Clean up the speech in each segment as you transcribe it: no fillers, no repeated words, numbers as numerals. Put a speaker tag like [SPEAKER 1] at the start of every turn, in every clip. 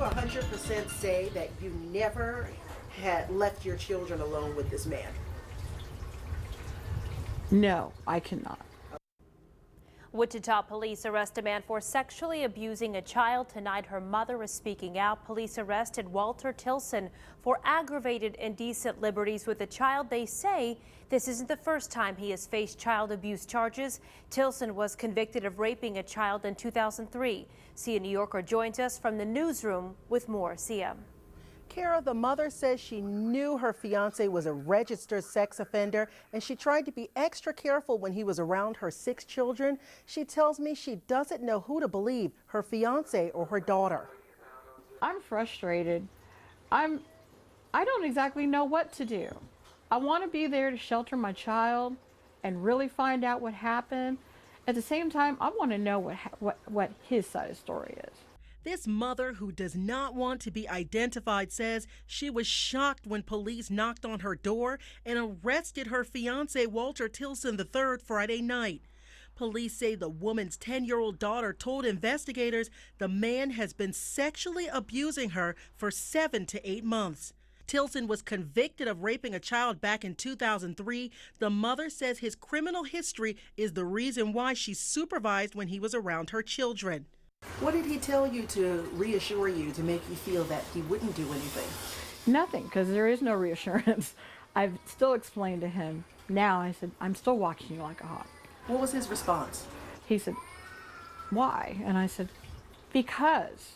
[SPEAKER 1] 100% say that you never had left your children alone with this man?
[SPEAKER 2] No, I cannot.
[SPEAKER 3] Wichita police arrest a man for sexually abusing a child. Tonight, her mother is speaking out. Police arrested Walter Tilson for aggravated indecent liberties with a child. They say this isn't the first time he has faced child abuse charges. Tilson was convicted of raping a child in 2003. Sia New Yorker joins us from the newsroom with more. Sia.
[SPEAKER 1] Kara, the mother says she knew her fiance was a registered sex offender and she tried to be extra careful when he was around her 6 children. She tells me she doesn't know who to believe, her fiance or her daughter.
[SPEAKER 2] I'm frustrated. I don't exactly know what to do. I want to be there to shelter my child and really find out what happened. At the same time, I want to know what his side of the story is.
[SPEAKER 1] This mother, who does not want to be identified, says she was shocked when police knocked on her door and arrested her fiance, Walter Tilson III, Friday night. Police say the woman's 10-year-old daughter told investigators the man has been sexually abusing her for 7 to 8 months. Tilson was convicted of raping a child back in 2003. The mother says his criminal history is the reason why she supervised when he was around her children. What did he tell you to reassure you, to make you feel that he wouldn't do anything?
[SPEAKER 2] Nothing, because there is no reassurance. I've still explained to him. Now I said, I'm still watching you like a hawk.
[SPEAKER 1] What was his response?
[SPEAKER 2] He said, why? And I said, because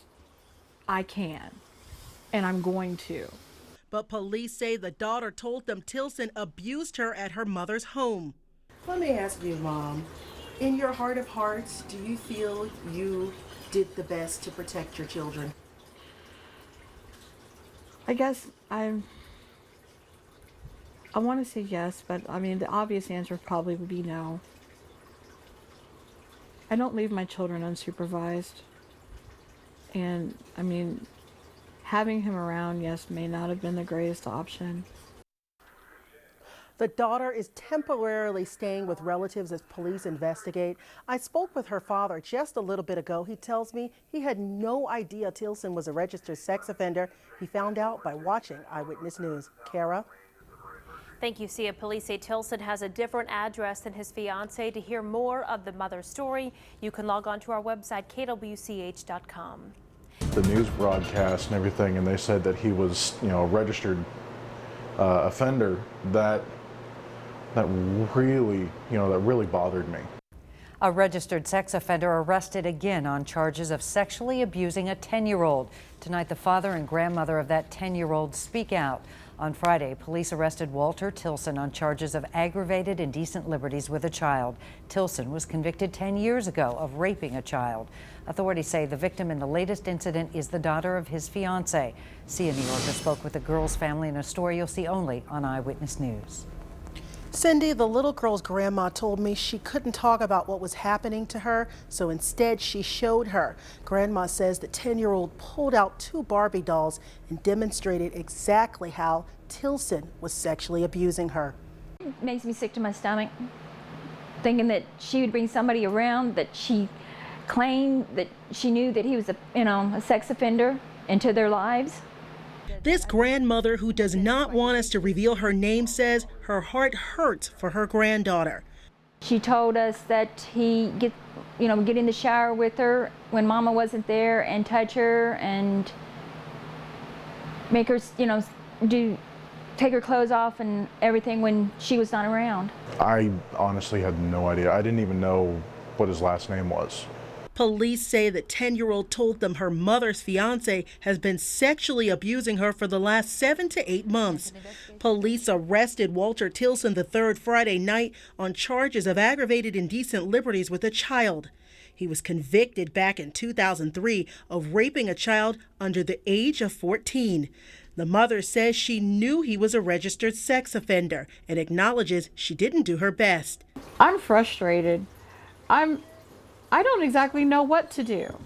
[SPEAKER 2] I can, and I'm going to.
[SPEAKER 1] But police say the daughter told them Tilson abused her at her mother's home. Let me ask you, Mom, in your heart of hearts, do you feel you did the best to protect your children?
[SPEAKER 2] I guess I want to say yes, but I mean, the obvious answer probably would be no. I don't leave my children unsupervised. And I mean, having him around, yes, may not have been the greatest option.
[SPEAKER 1] The daughter is temporarily staying with relatives as police investigate. I spoke with her father just a little bit ago. He tells me he had no idea Tilson was a registered sex offender. He found out by watching Eyewitness News. Kara?
[SPEAKER 3] Thank you, Sia. Police say Tilson has a different address than his fiance. To hear more of the mother's story, you can log on to our website, kwch.com.
[SPEAKER 4] The news broadcast and everything, and they said that he was, a registered offender. That really bothered me.
[SPEAKER 5] A registered sex offender arrested again on charges of sexually abusing a 10-year-old. Tonight, the father and grandmother of that 10-year-old speak out. On Friday, police arrested Walter Tilson on charges of aggravated indecent liberties with a child. Tilson was convicted 10 years ago of raping a child. Authorities say the victim in the latest incident is the daughter of his fiance. Sia New Yorker spoke with the girl's family in a story you'll see only on Eyewitness News.
[SPEAKER 1] Cindy, the little girl's grandma told me she couldn't talk about what was happening to her, so instead she showed her. Grandma says the 10-year-old pulled out 2 Barbie dolls and demonstrated exactly how Tilson was sexually abusing her.
[SPEAKER 6] It makes me sick to my stomach, thinking that she would bring somebody around that she claimed that she knew that he was a sex offender into their lives.
[SPEAKER 1] This grandmother, who does not want us to reveal her name, says her heart hurts for her granddaughter.
[SPEAKER 6] She told us that he get in the shower with her when Mama wasn't there and touch her and make her, take her clothes off and everything when she was not around.
[SPEAKER 4] I honestly had no idea. I didn't even know what his last name was.
[SPEAKER 1] Police say the 10-year-old told them her mother's fiance has been sexually abusing her for the last 7 to 8 months. Police arrested Walter Tilson III Friday night on charges of aggravated indecent liberties with a child. He was convicted back in 2003 of raping a child under the age of 14. The mother says she knew he was a registered sex offender and acknowledges she didn't do her best.
[SPEAKER 2] I'm frustrated. I don't exactly know what to do.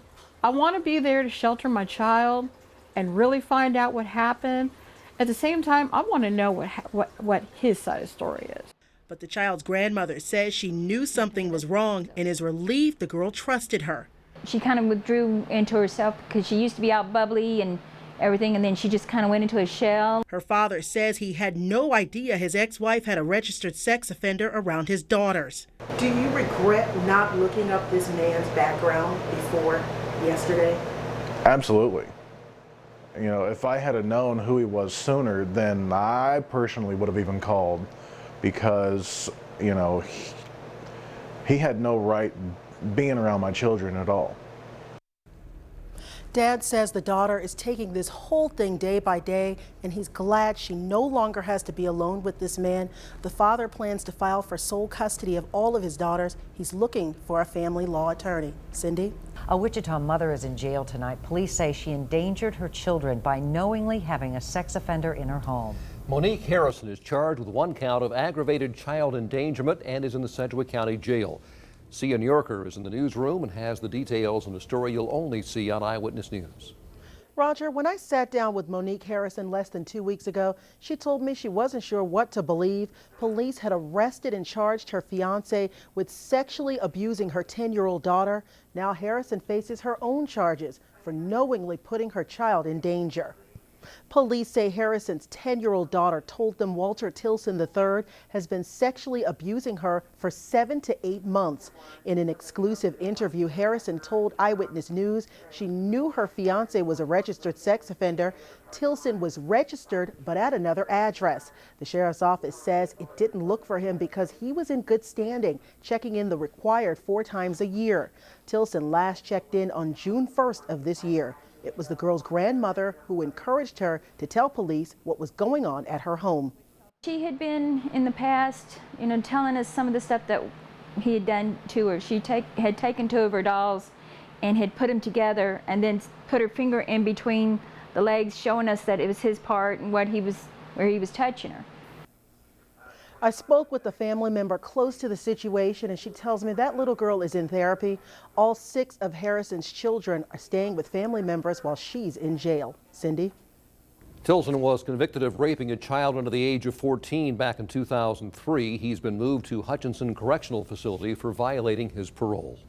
[SPEAKER 2] I want to be there to shelter my child and really find out what happened. At the same time, I want to know what his side of the story is.
[SPEAKER 1] But the child's grandmother says she knew something was wrong and is relieved the girl trusted her.
[SPEAKER 6] she kind of withdrew into herself because she used to be out bubbly and everything, and then she just kind of went into a shell.
[SPEAKER 1] Her father says he had no idea his ex-wife had a registered sex offender around his daughters.
[SPEAKER 7] Do you regret not looking up this man's background before yesterday?
[SPEAKER 4] Absolutely. You know, if I had known who he was sooner, then I personally would have even called, because, you know, he had no right being around my children at all.
[SPEAKER 1] Dad says the daughter is taking this whole thing day by day, and he's glad she no longer has to be alone with this man. The father plans to file for sole custody of all of his daughters. He's looking for a family law attorney. Cindy?
[SPEAKER 5] A Wichita mother is in jail tonight. Police say she endangered her children by knowingly having a sex offender in her home.
[SPEAKER 8] Monique Harrison is charged with 1 count of aggravated child endangerment and is in the Sedgwick County Jail. Sia New Yorker is in the newsroom and has the details on a story you'll only see on Eyewitness News.
[SPEAKER 1] Roger, when I sat down with Monique Harrison less than 2 weeks ago, she told me she wasn't sure what to believe. Police had arrested and charged her fiance with sexually abusing her 10-year-old daughter. Now Harrison faces her own charges for knowingly putting her child in danger. Police say Harrison's 10-year-old daughter told them Walter Tilson III has been sexually abusing her for 7 to 8 months. In an exclusive interview, Harrison told Eyewitness News she knew her fiance was a registered sex offender. Tilson was registered, but at another address. The sheriff's office says it didn't look for him because he was in good standing, checking in the required 4 times a year. Tilson last checked in on June 1st of this year. It was the girl's grandmother who encouraged her to tell police what was going on at her home.
[SPEAKER 6] She had been in the past, telling us some of the stuff that he had done to her. She had taken 2 of her dolls and had put them together and then put her finger in between the legs, showing us that it was his part and where he was touching her.
[SPEAKER 1] I spoke with a family member close to the situation, and she tells me that little girl is in therapy. All 6 of Harrison's children are staying with family members while she's in jail. Cindy?
[SPEAKER 8] Tilson was convicted of raping a child under the age of 14 back in 2003. He's been moved to Hutchinson Correctional Facility for violating his parole.